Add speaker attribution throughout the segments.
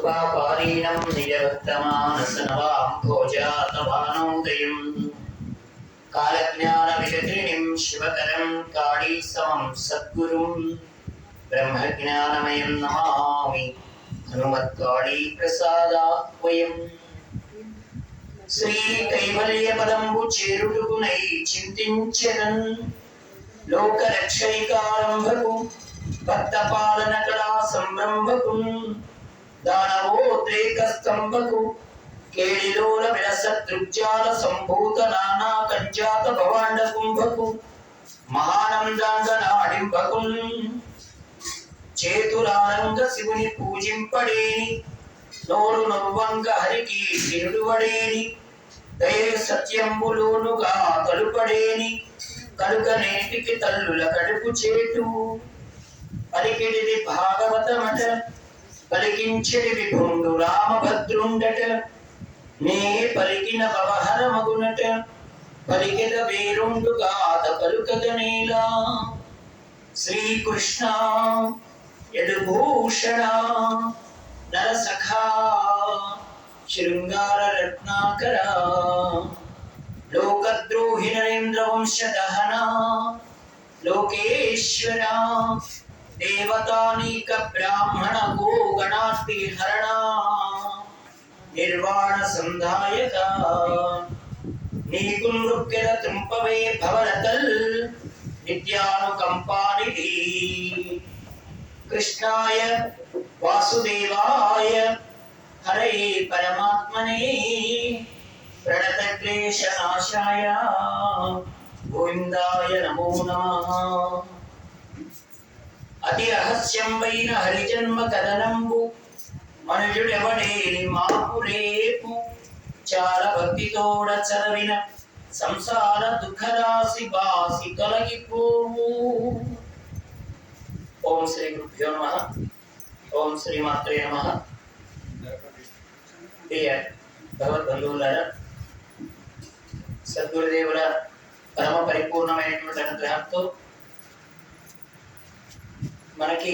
Speaker 1: सुपापारीणं निजवर्तमानसनवां भोजातभानोदयं कालज्ञानविगत्रिणीं शिवकरं काळीसमं सद्गुरुं ब्रह्मज्ञानमयं नमामि हनुमत्काळीप्रसादाह्वयम् श्रीकैवल्यपदम्बु చేరుడుగునై చింతించెదన్ లోకరక్షైకారంభకు భక్తపాలన కళా సంరంభకు దానవోద్రేకస్తంభకు కేళిలోల విలసదృగ్జాల సంభూత నానా కంజాత భవాండ కుంభకు మహానందాంగనాడింపకు చేతులారంగ శివుని పూజింపడేని నోరు నవ్వంగ హరికి తిరుడువడేని దయ సత్యంబులోనుగా కలుపడేని కలుక నేటికి తల్లుల కడుపు చేటు పలికిడిది భాగవతమట పలికించెడి విభుండు రామభద్రుండట నే పలికిన పవహర మగునట పలికిద వేరుండుగాత పలుకగనేలా శ్రీకృష్ణ యదుభూషణ నరసఖా శృంగార రత్నాకర లోకద్రోహి నరేంద్ర వంశదహన లోకేశ్వర దేవతానీక బ్రాహ్మణ గో గణార్తి హరణ నిర్వాణ సంధాయక నీకు నృక్కెల త్రింపవే భవరతల్ నిత్యానుకంపానిధి కృష్ణాయ వాసుదేవాయ హరే పరమాత్మనే ప్రణతక్లేశనాశాయ గోవిందాయ నమో నమః. అతి రహస్యంబైన హరిజన్మ కథనంబు మనుజుడెవడేని మాకు రేపు చాలా భక్తితోడ చదివిన సంసార దుఃఖరాశి బాసి తొలగిపోవు. ఓం శ్రీ గురుభ్యో నమః. ఓం శ్రీమాత్రే నమః. భగవద్బంధువులారా, సద్గురుదేవుల పరమ పరిపూర్ణమైనటువంటి అనుగ్రహంతో మనకి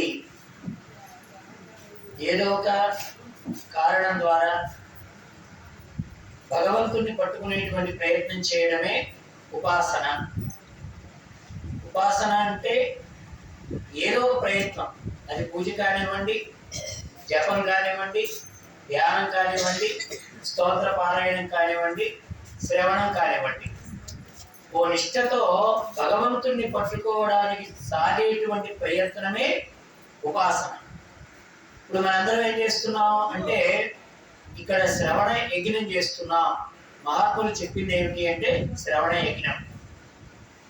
Speaker 1: ఏదో ఒక కారణం ద్వారా భగవంతుడిని పట్టుకునేటువంటి ప్రయత్నం చేయడమే ఉపాసన. ఉపాసన అంటే ఏదో ఒక ప్రయత్నం, అది పూజ కానివ్వండి, జపం కానివ్వండి, ధ్యానం కానివ్వండి, స్తోత్ర పారాయణం కానివ్వండి, శ్రవణం కానివ్వండి, ఓ నిష్ఠతో భగవంతుణ్ణి పట్టుకోవడానికి సాగేటువంటి ప్రయత్నమే ఉపాసన. ఇప్పుడు మనందరం ఏం చేస్తున్నాం అంటే ఇక్కడ శ్రవణ యజ్ఞం చేస్తున్నాం. మహాత్ములు చెప్పింది ఏమిటి అంటే శ్రవణ యజ్ఞం.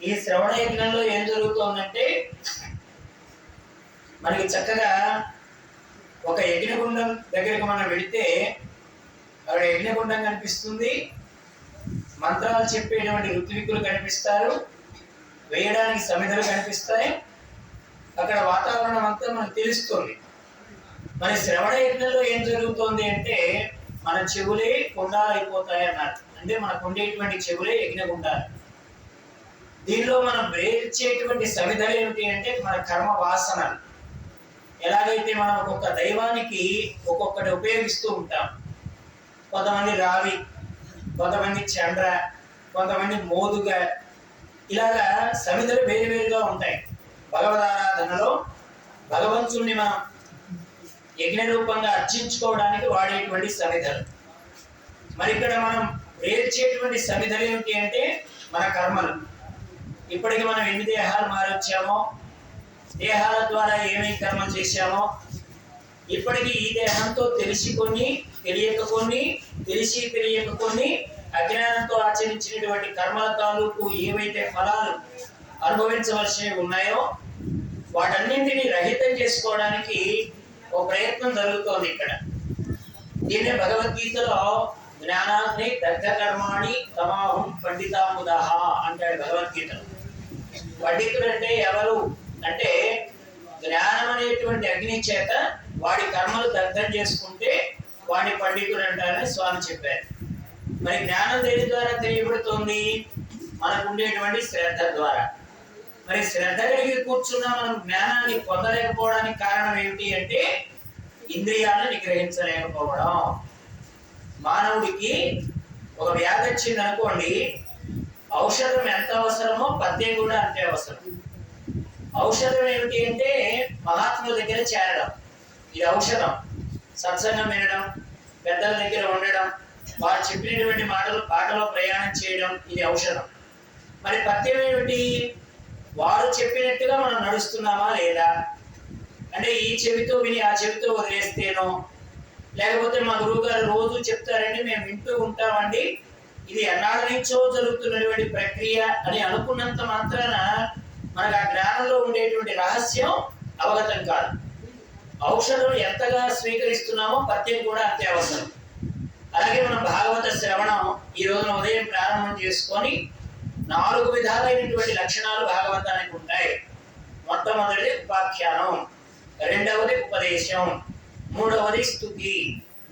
Speaker 1: ఈ శ్రవణ యజ్ఞంలో ఏం జరుగుతోందంటే మనకి చక్కగా ఒక యజ్ఞగుండం దగ్గరికి మనం వెళితే అక్కడ యజ్ఞగుండం కనిపిస్తుంది, మంత్రాలు చెప్పేటువంటి ఋత్వికులు కనిపిస్తారు, వేయడానికి సమిధలు కనిపిస్తాయి, అక్కడ వాతావరణం అంతా మనకు తెలుస్తుంది. మరి శ్రవణ యజ్ఞంలో ఏం జరుగుతోంది అంటే మన చెవులే కుండాలు అయిపోతాయి అన్నారు. అంటే మనకు ఉండేటువంటి చెవులే యజ్ఞగుండాలు. దీనిలో మనం వేర్చేటువంటి సమిధలు ఏమిటి అంటే మన కర్మ వాసనలు. ఎలాగైతే మనం ఒక్కొక్క దైవానికి ఒక్కొక్కటి ఉపయోగిస్తూ ఉంటాం, కొంతమంది రావి, కొంతమంది చండ్ర, కొంతమంది మోదుగ, ఇలాగా సమిధలు వేరువేరుగా ఉంటాయి. భగవదారాధనలో భగవంతుణ్ణి మనం యజ్ఞ రూపంగా అర్చించుకోవడానికి వాడేటువంటి సమిధలు. మరి ఇక్కడ మనం వేర్చేటువంటి సమిధలు ఏమిటి అంటే మన కర్మలు. ఇప్పటికి మనం ఎన్ని దేహాలు మారొచ్చామో, దేహాల ద్వారా ఏమేమి కర్మలు చేశామో, ఇప్పటికీ ఈ దేహంతో తెలిసి కొన్ని, తెలియక కొన్ని, తెలిసి తెలియక కొన్ని, అజ్ఞానంతో ఆచరించినటువంటి కర్మల తాలూకు ఏవైతే ఫలాలు అనుభవించవలసినవి ఉన్నాయో వాటన్నింటినీ రహితం చేసుకోవడానికి ఓ ప్రయత్నం జరుగుతోంది ఇక్కడ. దీన్నే భగవద్గీతలో జ్ఞానాగ్ని దగ్ధ కర్మాణి తమాహం పండితాముదహ అంటాడు భగవద్గీతలో. పండితుడు అంటే ఎవరు అంటే జ్ఞానం అనేటువంటి అగ్ని చేత వాడి కర్మలు దగ్ధం చేసుకుంటే వాడి పండితుడు అంటారని స్వామి చెప్పారు. మరి జ్ఞానం దేని ద్వారా తెలియబడుతోంది? మనకు ఉండేటువంటి శ్రద్ధ ద్వారా. మరి శ్రద్ధ కలిగి కూర్చున్నా మనం జ్ఞానాన్ని పొందలేకపోవడానికి కారణం ఏమిటి అంటే ఇంద్రియాలను నిగ్రహించలేకపోవడం. మానవుడికి ఒక వ్యాధి వచ్చింది అనుకోండి, ఔషధం ఎంత అవసరమో పద్యం కూడా అంతే అవసరం. ఔషధం ఏమిటి అంటే మహాత్ముల దగ్గర చేరడం, ఇది ఔషధం. సత్సంగం వినడం, పెద్దల దగ్గర ఉండడం, వారు చెప్పినటువంటి పాటలో ప్రయాణం చేయడం, ఇది ఔషధం. మరి పద్యం ఏమిటి? వారు చెప్పినట్టుగా మనం నడుస్తున్నామా లేదా? అంటే ఈ చెవితో విని ఆ చెవితో వదిలేస్తేనో, లేకపోతే మా గురువు గారు రోజు చెప్తారండి మేము వింటూ ఉంటామండి, ఇది ఎన్నాళ్ళ నుంచో జరుగుతున్నటువంటి ప్రక్రియ అని అనుకున్నంత మాత్రాన మనకు ఆ జ్ఞానంలో ఉండేటువంటి రహస్యం అవగతం కాదు. ఔషధం ఎంతగా స్వీకరిస్తున్నామో పద్యం కూడా అంతే అవసరం. అలాగే మనం భాగవత శ్రవణం ఈ రోజున ఉదయం ప్రారంభం చేసుకొని 4 విధాలైనటువంటి లక్షణాలు భాగవతానికి ఉంటాయి. మొట్టమొదటిది ఉపాఖ్యానం, రెండవది ఉపదేశం, మూడవది స్తుతి,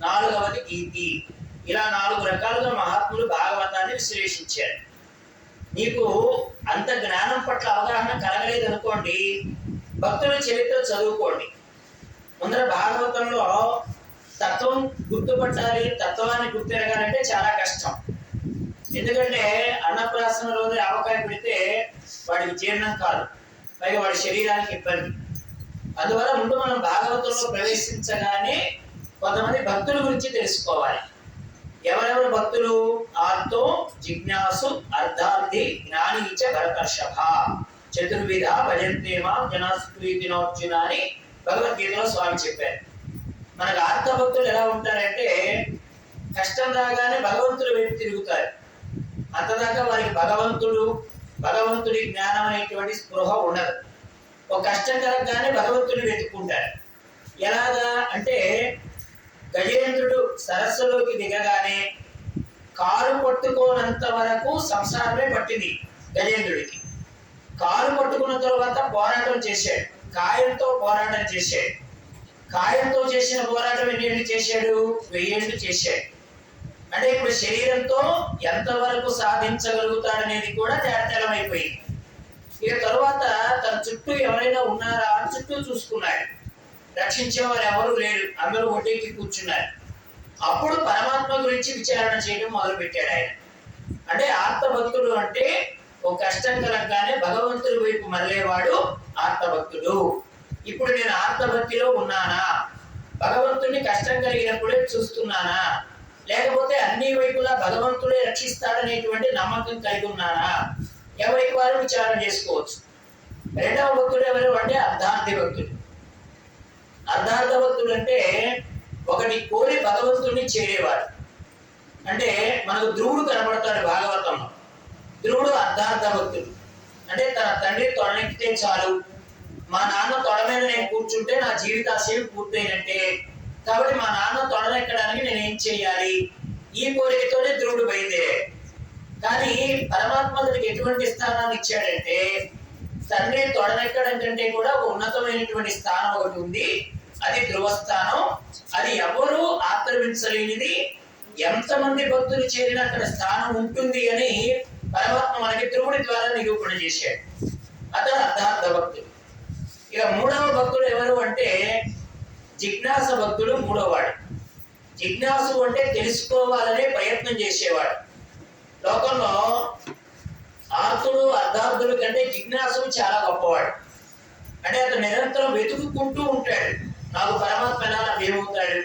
Speaker 1: నాలుగవది గీతి. ఇలా 4 రకాలుగా మహాత్ములు భాగవతాన్ని విశ్లేషించారు. నీకు అంత జ్ఞానం పట్ల అవగాహన కలగలేదు అనుకోండి, భక్తుల చరిత్ర చదువుకోండి. ముందర భాగవతంలో తత్వం గుర్తుపట్టాలి, తత్వాన్ని గుర్తెరగాలంటే చాలా కష్టం. ఎందుకంటే అన్నప్రాసన రోజు ఆవకాయ పెడితే వాడికి జీర్ణం కాదు, పైగా వాడి శరీరానికి ఇబ్బంది. అందువల్ల ముందు మనం భాగవతంలో ప్రవేశించగానే కొంతమంది భక్తుల గురించి తెలుసుకోవాలి. ఎవరెవరు భక్తులు? ఆర్తో, జిజ్ఞాసు, అర్థార్థి, జ్ఞాని చ భరతర్షభ, చతుర్విధ భజంతే మాం జనార్జున అని భగవద్గీతలో స్వామి చెప్పారు. మనకు ఆర్త భక్తులు ఎలా ఉంటారంటే కష్టం రాగానే భగవంతుడు వైపు తిరుగుతారు. అంతదాకా వారికి భగవంతుడి జ్ఞానం అనేటువంటి స్పృహ ఉండదు. ఒక కష్టం కలగగానే భగవంతుడిని వెతుక్కుంటారు. ఎలాగా అంటే గజేంద్రుడు సరస్సులోకి దిగగానే కారు పట్టుకోనంత వరకు సంసారమే పట్టింది గజేంద్రుడికి. కారు పట్టుకున్న తర్వాత పోరాటం చేశాడు, కాయంతో పోరాటం చేశాడు. కాయంతో చేసిన పోరాటం ఎన్నేళ్ళు చేశాడు? 1000 ఏళ్ళు చేశాడు. అంటే ఇప్పుడు శరీరంతో ఎంతవరకు సాధించగలుగుతాడనేది కూడా తేటతెల్లమైపోయింది. ఇక తరువాత తన చుట్టూ ఎవరైనా ఉన్నారా అని చుట్టూ చూసుకున్నాడు. రక్షించేవారు ఎవరు లేరు, అందరూ ఒడ్డెక్కి కూర్చున్నారు. అప్పుడు పరమాత్మ గురించి విచారణ చేయడం మొదలు పెట్టాడు ఆయన. అంటే ఆర్తభక్తుడు అంటే ఒక కష్టం కలగగానే భగవంతుడి వైపు మరలేవాడు ఆర్తభక్తుడు. ఇప్పుడు నేను ఆర్తభక్తిలో ఉన్నానా? భగవంతుడిని కష్టం కలిగినప్పుడే చూస్తున్నానా? లేకపోతే అన్ని వైపులా భగవంతుడే రక్షిస్తాడనేటువంటి నమ్మకం కలిగి ఉన్నానా? ఎవరికి వారు విచారణ చేసుకోవచ్చు. రెండవ భక్తుడు ఎవరు అంటే అర్ధార్థి భక్తుడు. అర్ధార్థ భక్తుడు అంటే ఒకటి కోరి భగవంతుడిని చేరేవాడు. అంటే మనకు ధ్రువుడు కనబడతాడు భాగవతంలో. ధ్రువుడు అర్ధార్థ భక్తుడు. అంటే తన తండ్రి తొడనెక్కితే చాలు, మా నాన్న తొడ మీద నేను కూర్చుంటే నా జీవితాశయం పూర్తయినట్టే, కాబట్టి మా నాన్న తొడనెక్కడానికి నేను ఏం చేయాలి? ఈ కోరికతోనే ధ్రువుడు బయలుదేరాడు. కానీ పరమాత్మ అతనికి ఎటువంటి స్థానాన్ని ఇచ్చాడంటే తండ్రి తొడనెక్కడం కంటే కూడా ఉన్నతమైనటువంటి స్థానం ఒకటి ఉంది, అది ధ్రువస్థానం. అది ఎవరు ఆక్రమించలేనిది. ఎంతమంది భక్తులు చేరినా అక్కడ స్థానం ఉంటుంది అని పరమాత్మ మనకి ధ్రువుడి ద్వారా నిరూపణ చేశాడు. అతను అర్ధార్థ భక్తుడు. ఇక మూడవ భక్తుడు ఎవరు అంటే జిజ్ఞాస భక్తుడు మూడోవాడు. జిజ్ఞాసు అంటే తెలుసుకోవాలనే ప్రయత్నం చేసేవాడు. లోకంలో ఆర్తుడు అర్ధార్థుడు కంటే జిజ్ఞాసు చాలా గొప్పవాడు. అంటే అతను నిరంతరం వెతుక్కుంటూ ఉంటాడు. నాకు పరమాత్మ ఎలా ఏమవుతాడు,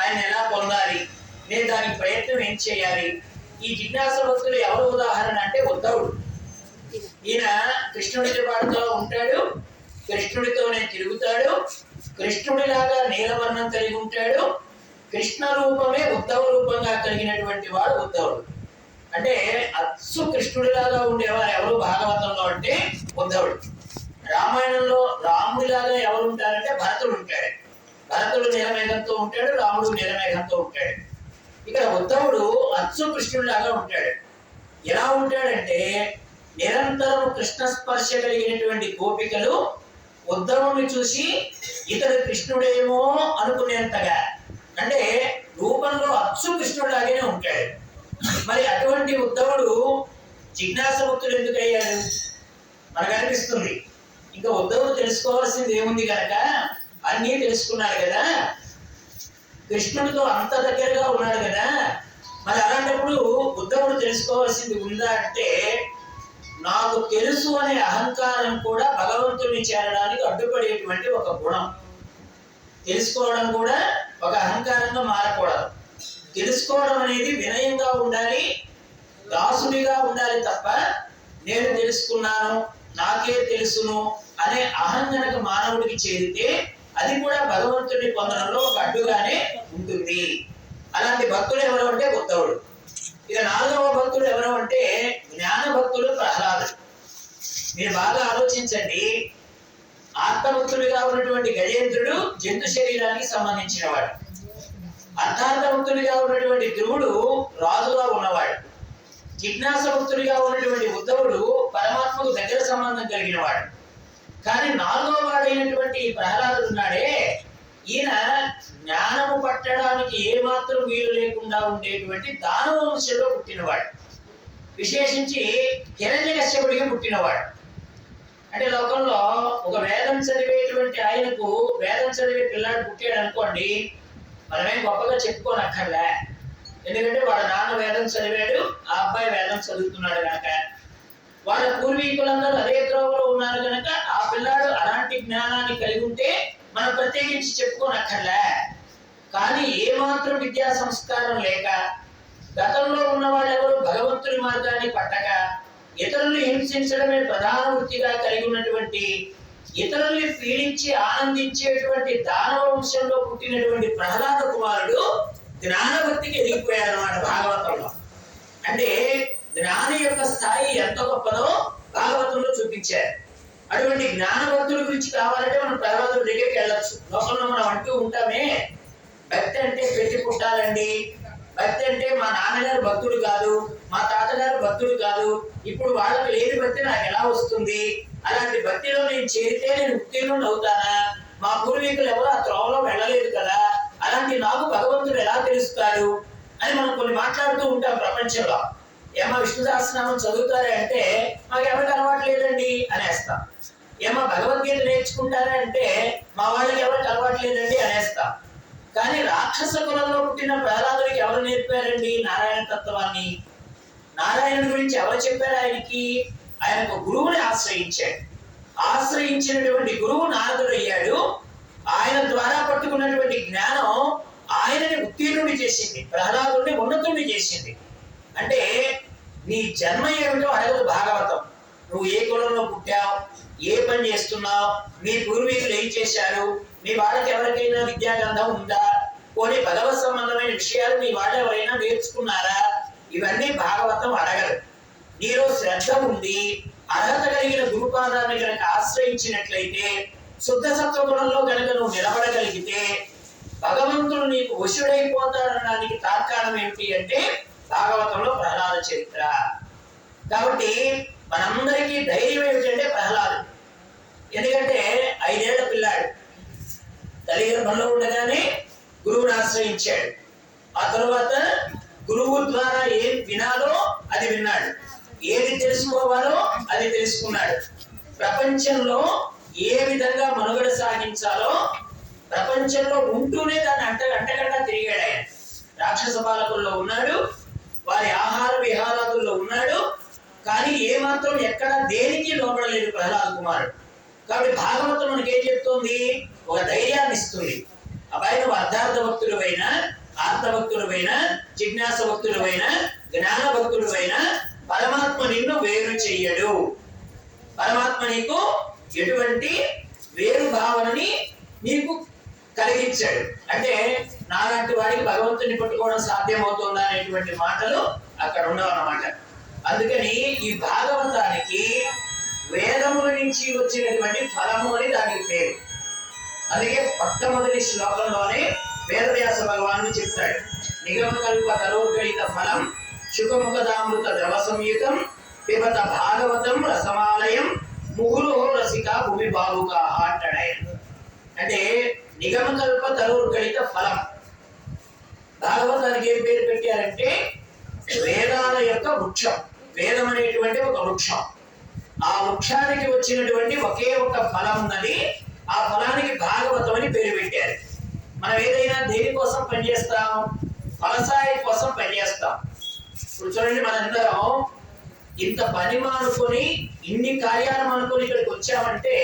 Speaker 1: ఆయన ఎలా పొందాలి, నేను దానికి ప్రయత్నం ఏం చేయాలి. ఈ జిజ్ఞాస భక్తులు ఎవరు ఉదాహరణ అంటే ఉద్ధవుడు. ఈయన కృష్ణుడితో పాటుతో ఉంటాడు, కృష్ణుడితోనే తిరుగుతాడు, కృష్ణుడిలాగా నీలవర్ణం కలిగి ఉంటాడు. కృష్ణ రూపమే ఉద్ధవ రూపంగా కలిగినటువంటి వాడు ఉద్ధవుడు. అంటే అచ్చు కృష్ణుడిలాగా ఉండేవారు ఎవరు భాగవతంలో అంటే ఉద్ధవుడు. రామాయణంలో రాముడిలాగా ఎవరు ఉంటారంటే భరతుడు ఉంటాడు. భరతుడు నీలమేఘంతో ఉంటాడు, రాముడు నీలమేఘంతో ఉంటాడు. ఇక్కడ ఉద్ధవుడు అచ్చు కృష్ణుడిలాగా ఉంటాడు. ఎలా ఉంటాడంటే నిరంతరం కృష్ణ స్పర్శ కలిగినటువంటి గోపికలు ఉద్ధవుని చూసి ఇతడు కృష్ణుడేమో అనుకునేంతగా, అంటే రూపంలో అచ్చు కృష్ణుడిలాగానే ఉంటాడు. మరి అటువంటి ఉద్ధవుడు జిజ్ఞాస భక్తుడు ఎందుకు అయ్యాడు మనకు అనిపిస్తుంది. ఇంకా ఉద్ధవుడు తెలుసుకోవాల్సింది ఏముంది కనుక అన్నీ తెలుసుకున్నాడు కదా. కృష్ణుడితో అంత దగ్గరగా ఉన్నాడు కదా. మరి అలాంటప్పుడు ఉద్ధవుడు తెలుసుకోవాల్సింది ఉందా అంటే, నాకు తెలుసు అనే అహంకారం కూడా భగవంతుడిని చేరడానికి అడ్డుపడేటువంటి ఒక గుణం. తెలుసుకోవడం కూడా ఒక అహంకారంగా మారకూడదు. తెలుసుకోవడం అనేది వినయంగా ఉండాలి, దాసుడిగా ఉండాలి తప్ప నేను తెలుసుకున్నాను, నాకే తెలుసును అనే అహంగనక మానవుడికి చేరితే అది కూడా భగవంతుడిని పొందడంలో ఒక అడ్డుగానే ఉంటుంది. అలాంటి భక్తుడు ఎవరు అంటే ఉద్ధవుడు. ఇక 4వ భక్తుడు ఎవరు అంటే జ్ఞాన భక్తుడు ప్రహ్లాదుడు. మీరు బాగా ఆలోచించండి. ఆత్మభక్తుడిగా ఉన్నటువంటి గజేంద్రుడు జంతు శరీరానికి సంబంధించిన వాడు. అర్థార్థభక్తుడిగా ఉన్నటువంటి ధ్రువుడు రాజుగా ఉన్నవాడు. జిజ్ఞాస భక్తుడిగా ఉన్నటువంటి ఉద్ధవుడు పరమాత్మకు దగ్గర సంబంధం కలిగిన వాడు. కానీ 4వ వాడైనటువంటి ప్రహ్లాదుడు ఉన్నాడే, ఈయన జ్ఞానము పట్టడానికి ఏమాత్రం వీలు లేకుండా ఉండేటువంటి దానవ వంశంలో పుట్టినవాడు. విశేషించి హిరణ్యకశ్యపుడిగా పుట్టినవాడు. అంటే లోకంలో ఒక వేదం చదివేటువంటి ఆయనకు వేదం చదివే పిల్లాడు పుట్టాడు అనుకోండి, మనమేం గొప్పగా చెప్పుకోనక్కర్లే. ఎందుకంటే వాళ్ళ నాన్న వేదం చదివాడు, ఆ అబ్బాయి వేదం చదువుతున్నాడు కనుక, వాళ్ళ పూర్వీకులందరూ అదే త్రోవలో ఉన్నారు కనుక ఆ పిల్లాడు అలాంటి జ్ఞానాన్ని కలిగి ఉంటే మనం ప్రత్యేకించి చెప్పుకోనక్కర్లే. కానీ ఏమాత్రం విద్యా సంస్కారం లేక, గతంలో ఉన్న వాళ్ళెవరు భగవంతుడి మార్గాన్ని పట్టక, ఇతరుల్ని హింసించడమే ప్రధాన వృత్తిగా కలిగి ఉన్నటువంటి, ఇతరుల్ని పీడించి ఆనందించేటువంటి దానవ వంశంలో పుట్టినటువంటి ప్రహ్లాద కుమారుడు జ్ఞానభక్తికి ఎదిగిపోయాడు అన్నమాట భాగవతంలో. అంటే జ్ఞాని యొక్క స్థాయి ఎంత గొప్పదో భాగవతంలో చూపించారు. అటువంటి జ్ఞానభక్తుల గురించి కావాలంటే మనం ప్రహ్లాదుడి దగ్గరికి వెళ్ళొచ్చు. లోకంలో మనం అంటూ ఉంటామే, భక్తి అంటే పెట్టి పుట్టాలండి, భక్తి అంటే మా నాన్నగారు భక్తుడు కాదు, మా తాతగారు భక్తుడు కాదు, ఇప్పుడు వాళ్ళకి లేని భక్తి నాకు ఎలా వస్తుంది, అలాంటి భక్తిలో నేను చేరితే నేను ఉత్తీర్ణుడు అవుతానా, మా పూర్వీకులు ఎవరు ఆ త్రోవలో వెళ్ళలేదు కదా, అలాంటి నాకు భగవంతుడు ఎలా తెలుస్తాడు అని మనం కొన్ని మాట్లాడుతూ ఉంటాం ప్రపంచంలో. ఏమో విష్ణు సహస్రనామం చదువుతారా అంటే మాకు ఎవరికి అలవాటు లేదండి అనేస్తాం. ఏమో భగవద్గీత నేర్చుకుంటారా అంటే మా వాళ్ళకి ఎవరికి అలవాటు లేదండి అనేస్తాం. కానీ రాక్షస కులంలో పుట్టిన ప్రహ్లాదుడికి ఎవరు నేర్పారండి నారాయణ తత్వాన్ని? నారాయణుడి గురించి ఎవరు చెప్పారు ఆయనకి? ఆయన ఒక గురువుని ఆశ్రయించాడు. ఆశ్రయించినటువంటి గురువు నారదుడు అయ్యాడు. ఆయన ద్వారా పట్టుకున్నటువంటి జ్ఞానం ఆయనని ఉత్తీర్ణుడి చేసింది, ప్రహ్లాదుడిని ఉన్నతుడిని చేసింది. అంటే నీ జన్మ ఏమిటో అడగదు భాగవతం. నువ్వు ఏ కులంలో పుట్టావు, ఏ పని చేస్తున్నావు, నీ పూర్వీకులు ఏం చేశారు, నీ వాళ్ళకి ఎవరికైనా విద్యాగంధం ఉందా, పోనీ భగవత్ సంబంధమైన విషయాలు నీ వాళ్ళు ఎవరైనా నేర్చుకున్నారా, ఇవన్నీ భాగవతం అడగదు. నీలో శ్రద్ధ ఉంది, అర్హత కలిగిన గురుపాదాన్ని కనుక ఆశ్రయించినట్లయితే, శుద్ధ సత్వగుణంలో కనుక నువ్వు నిలబడగలిగితే భగవంతుడు నీకు వశుడైపోతాడనడానికి తార్కాణం ఏమిటి అంటే భాగవతంలో ప్రహ్లాద చరిత్ర. కాబట్టి మనందరికీ ధైర్యం ఏమిటంటే ప్రహ్లాదు. ఎందుకంటే 5 ఏళ్ల పిల్లాడు తల్లి గర్భంలో ఉండగానే గురువుని ఆశ్రయించాడు. ఆ తరువాత గురువు ద్వారా ఏం వినాలో అది విన్నాడు, ఏది తెలుసుకోవాలో అది తెలుసుకున్నాడు. ప్రపంచంలో ఏ విధంగా మనుగడ సాగించాలో ప్రపంచంలో ఉంటూనే దాన్ని అంటగంటా తిరిగాడు ఆయన. రాక్షస పాలకుల్లో ఉన్నాడు, వారి ఆహార విహారాదుల్లో ఉన్నాడు, కానీ ఏమాత్రం ఎక్కడ దేనికి లోపడలేదు ప్రహ్లాద కుమారుడు. కాబట్టి భాగవతం మనకి ఏం చెప్తోంది? ఒక ధైర్యాన్ని ఇస్తుంది. అబ్బాయి నువ్వు అర్థార్థ భక్తుడువైనా, ఆత్మభక్తుడువైనా, జిజ్ఞాస భక్తుడువైనా, జ్ఞాన భక్తుడువైనా పరమాత్మ నిన్ను వేరు చెయ్యడు. పరమాత్మ నీకు ఎటువంటి వేరు భావనని నీకు కలిగించాడు. అంటే నాలాంటి వాడికి భగవంతుని పట్టుకోవడం సాధ్యమవుతుందా అనేటువంటి మాటలు అక్కడ ఉండవు అన్నమాట. అందుకని ఈ భాగవతానికి వేదముల నుంచి వచ్చినటువంటి ఫలము అని దానికి పేరు. అందుకే మొట్టమొదటి శ్లోకంలోనే వేదవ్యాస భగవానుడు చెప్తాడు, నిగమకల్ప తరోగళిత ఫలం శుకముఖదామృత ద్రవ సంయుతం పిబత భాగవతం రసమాలయం ముగురు రసిక భూమి బాబుగా అంటాడు ఆయన. అంటే నిగమకల్ప తరోగళిత ఫలం. భాగవతానికి ఏం పేరు పెట్టారంటే వేదాల యొక్క వృక్షం. వేదం అనేటువంటి ఒక వృక్షం. ఆ వృక్షానికి వచ్చినటువంటి ఒకే ఒక ఫలం ఉన్నది, ఆ ఫలానికి భాగవతం అని పేరు పెట్టారు. మనం ఏదైనా దేనికోసం పనిచేస్తాం? ఫలసాయి కోసం పనిచేస్తాం. ఇప్పుడు చూడండి, మనందరం ఇంత పని మానుకొని ఇన్ని కార్యాలు మానుకొని ఇక్కడికి వచ్చామంటే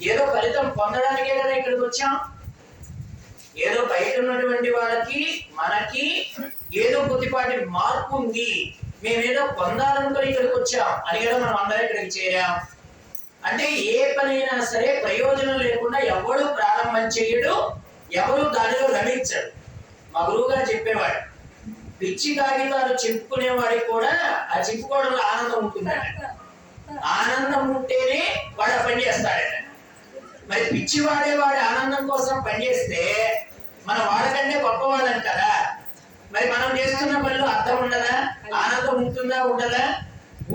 Speaker 1: ఏదో ఫలితం పొందడానికే కదా ఇక్కడికి వచ్చాం. ఏదో బయట ఉన్నటువంటి వాళ్ళకి మనకి ఏదో కొద్దిపాటి మార్పు ఉంది, మేమేదో పొందాలనుకుని ఇక్కడికి వచ్చాం అని కదా మనం అందరం ఇక్కడికి చేరాం. అంటే ఏ పనైనా సరే ప్రయోజనం లేకుండా ఎవడు ప్రారంభం చేయడు, ఎవరు దానిలో రమించడు. మా గురువు గారు చెప్పేవాడు, పిచ్చి కాగితాలు చింపుకునేవాడికి కూడా ఆ చింపుకోవడంలో ఆనందం ఉంటుందట. ఆనందం ఉంటేనే వాడు పని చేస్తాడట. మరి పిచ్చి వాడి ఆనందం కోసం పనిచేస్తే మనం వాళ్ళకంటే గొప్పవాళ్ళం కదా. మరి మనం చేస్తున్న పనిలో అర్థం ఉండదా? ఆనందం ఉంటుందా? ఉండదా?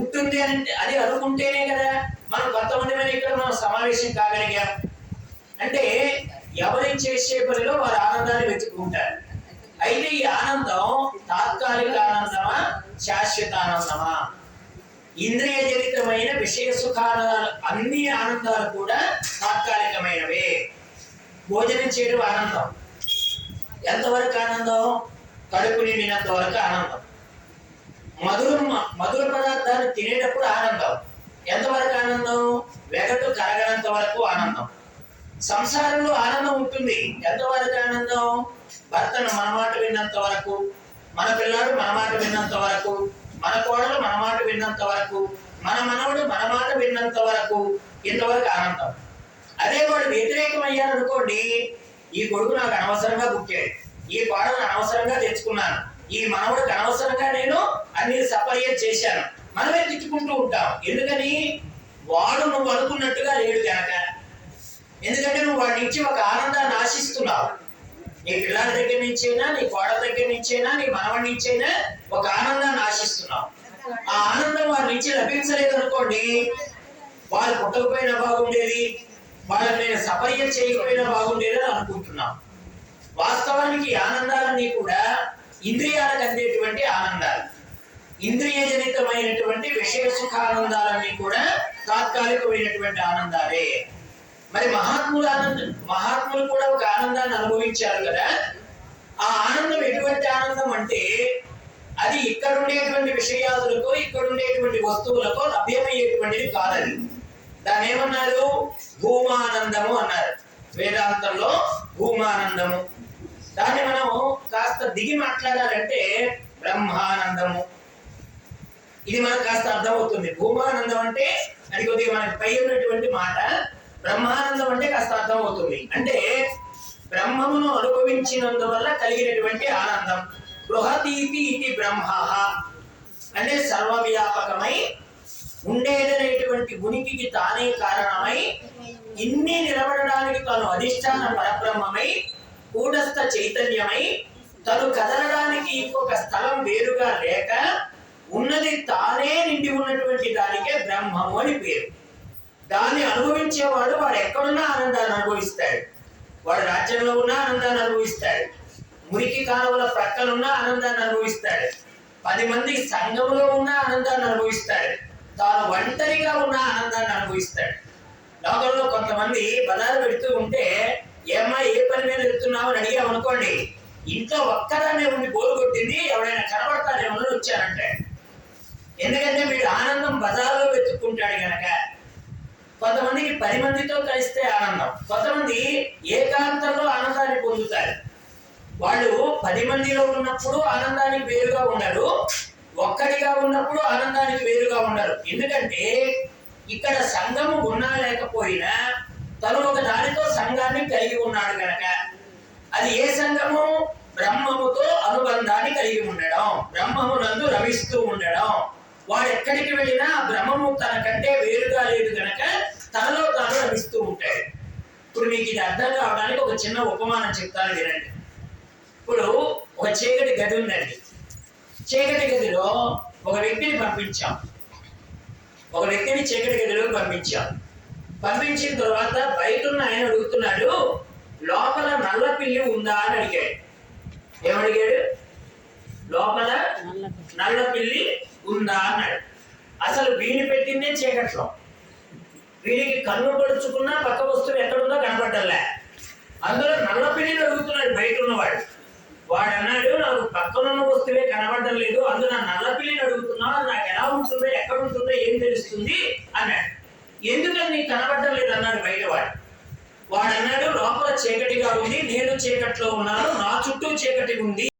Speaker 1: ఉంటుంది అని అది అనుకుంటేనే కదా మనం కొంతమంది మీద ఇక్కడ మనం సమావేశం కాగలిగాం. అంటే ఎవరి చేసే పనిలో వారు ఆనందాన్ని వెతుక్కుంటారు. అయితే ఈ ఆనందం తాత్కాలిక ఆనందమా, శాశ్వత ఆనందమా? ఇంద్రియ జనితమైన విషయ సుఖానందాలు అన్ని ఆనందాలు కూడా తాత్కాలికమైనవే. భోజనం చేయడం ఆనందం. ఎంతవరకు ఆనందం? కడుపు నిండినంత వరకు ఆనందం. మధుర పదార్థాలు తినేటప్పుడు ఆనందం. ఎంతవరకు ఆనందం? వెగటు కరగనంత వరకు ఆనందం. సంసారంలో ఆనందం ఉంటుంది. ఎంతవరకు ఆనందం? భర్తను మన మాట విన్నంత వరకు, మన పిల్లాడు మన మాట విన్నంత వరకు, మన కోడలు మన మాట విన్నంత వరకు, మన మనవడు మన మాట విన్నంత వరకు, ఇంతవరకు ఆనందం. అదే వాడు వ్యతిరేకమయ్యారనుకోండి, ఈ కొడుకు నాకు అనవసరంగా పుట్టాడు, ఈ కోడలు అనవసరంగా తెచ్చుకున్నాను, ఈ మనవడికి అనవసరంగా నేను అన్ని సపర్యం చేశాను, మనమే తిట్టుకుంటూ ఉంటాం. ఎందుకని? వాడు నువ్వు అనుకున్నట్టుగా లేడు కనుక. ఎందుకంటే నువ్వు వాడి నుంచి ఒక ఆనందాన్ని ఆశిస్తున్నావు. నీ పిల్లల దగ్గర నుంచైనా, నీ కోడల దగ్గర నుంచైనా, నీ మనవడి నుంచైనా ఒక ఆనందాన్ని ఆశిస్తున్నావు. ఆ ఆనందం వారి నుంచి లభించలేదు అనుకోండి, వాళ్ళు పుట్టకపోయినా బాగుండేది, వాళ్ళని నేను సపర్యం చేయకపోయినా బాగుండేది అని అనుకుంటున్నాం. వాస్తవానికి ఆనందాలన్నీ కూడా ఇంద్రియాలకు అందేటువంటి ఆనందాలు. ఇంద్రియ జనితమైనటువంటి విషయ సుఖానందాలన్నీ కూడా తాత్కాలికమైనటువంటి ఆనందాలే. మరి మహాత్ములు కూడా ఒక ఆనందాన్ని అనుభవించారు కదా. ఆ ఆనందం ఎటువంటి ఆనందం అంటే అది ఇక్కడ ఉండేటువంటి విషయాదులకో, ఇక్కడ ఉండేటువంటి వస్తువులకో లభ్యమయ్యేటువంటిది కాదని. దాన్ని ఏమన్నారు? భూమానందము అన్నారు. వేదాంతంలో భూమానందము. దాన్ని మనం కాస్త దిగి మాట్లాడాలంటే బ్రహ్మానందము. ఇది మనకు కాస్త అర్థమవుతుంది. భూమానందం అంటే అది కొద్దిగా మనకి పై ఉన్నటువంటి మాట. బ్రహ్మానందం అంటే కాస్త అర్థమవుతుంది. అంటే బ్రహ్మమును అనుభవించినందువల్ల కలిగినటువంటి ఆనందం. బృహతీతి ఇది బ్రహ్మ అంటే సర్వవ్యాపకమై ఉండేదనేటువంటి ఉనికికి తానే కారణమై ఇన్ని నిలబడడానికి తాను అధిష్టాన పరబ్రహ్మమై కూటస్థ చైతన్యమై తను కదలడానికి ఇంకొక స్థలం వేరుగా లేక ఉన్నది తానే నిండి ఉన్నటువంటి దానికే బ్రహ్మము అని పేరు. దాన్ని అనుభవించేవాడు వాడు ఎక్కడున్నా ఆనందాన్ని అనుభవిస్తాడు. వాడు రాజ్యంలో ఉన్న ఆనందాన్ని అనుభవిస్తాడు, మురికి కాలువల ప్రక్కనున్న ఆనందాన్ని అనుభవిస్తాడు, 10 మంది సంఘంలో ఉన్న ఆనందాన్ని అనుభవిస్తాడు, తాను ఒంటరిగా ఉన్న ఆనందాన్ని అనుభవిస్తాడు. లోకంలో కొంతమంది బజారు పెడుతూ ఉంటే ఏమ్మా ఏ పని మీద వెళ్తున్నావు అని అడిగావు అనుకోండి, ఇంట్లో ఒక్కదాన్నే ఉండి బోరు కొట్టింది, ఎవరైనా కనబడతారేమో వచ్చారంటే. ఎందుకంటే వీడు ఆనందం బజార్లో వెతుక్కుంటాడు కనుక. కొంతమందికి 10 మందితో కలిస్తే ఆనందం, కొంతమంది ఏకాంతంలో ఆనందాన్ని పొందుతారు. వాళ్ళు 10 మందిలో ఉన్నప్పుడు ఆనందానికి వేరుగా ఉండరు, ఒక్కడిగా ఉన్నప్పుడు ఆనందానికి వేరుగా ఉండరు. ఎందుకంటే ఇక్కడ సంఘము ఉన్నా లేకపోయినా తను ఒక దానితో సంఘాన్ని కలిగి ఉన్నాడు కనుక. అది ఏ సంఘము? బ్రహ్మముతో అనుబంధాన్ని కలిగి ఉండడం, బ్రహ్మము నందు రమిస్తూ ఉండడం. వాడు ఎక్కడికి వెళ్ళినా బ్రహ్మము తనకంటే వేరుగా లేదు కనుక తనలో తాను రమిస్తూ ఉంటాడు. ఇప్పుడు మీకు ఇది అర్థం కావడానికి ఒక చిన్న ఉపమానం చెప్తాను వినండి. ఇప్పుడు ఒక చీకటి గది ఉందండి. చీకటి గదిలో ఒక వ్యక్తిని పంపించాం. ఒక వ్యక్తిని చీకటి గదిలోకి పంపించాం. పంపించిన తర్వాత బయట ఉన్న ఆయన అడుగుతున్నాడు, లోపల నల్ల పిల్లి ఉందా అని అడిగాడు. ఏమడిగాడు? లోపల నల్ల పిల్లి ఉందా అన్నాడు. అసలు వీడిని పెట్టిందే చీకట్లో. వీడికి కన్ను పడుచుకున్నా పక్క వస్తువు ఎక్కడుందో కనపడ్డలే. అందులో నల్ల పిల్లిని అడుగుతున్నాడు బయట ఉన్నవాడు. వాడు అన్నాడు, నాకు పక్కనున్న వస్తువే కనబడడం లేదు, అందులో నల్ల పిల్లిని అడుగుతున్నా, నాకు ఎలా ఉంటుందో ఎక్కడ ఉంటుందో ఏం తెలుస్తుంది అన్నాడు. ఎందుకని నీకు కనబడడం లేదు అన్నాడు బయట వాడు. వాడు అన్నాడు, లోపల చీకటిగా ఉంది, నేను చీకట్లో ఉన్నాను, నా చుట్టూ చీకటి ఉంది.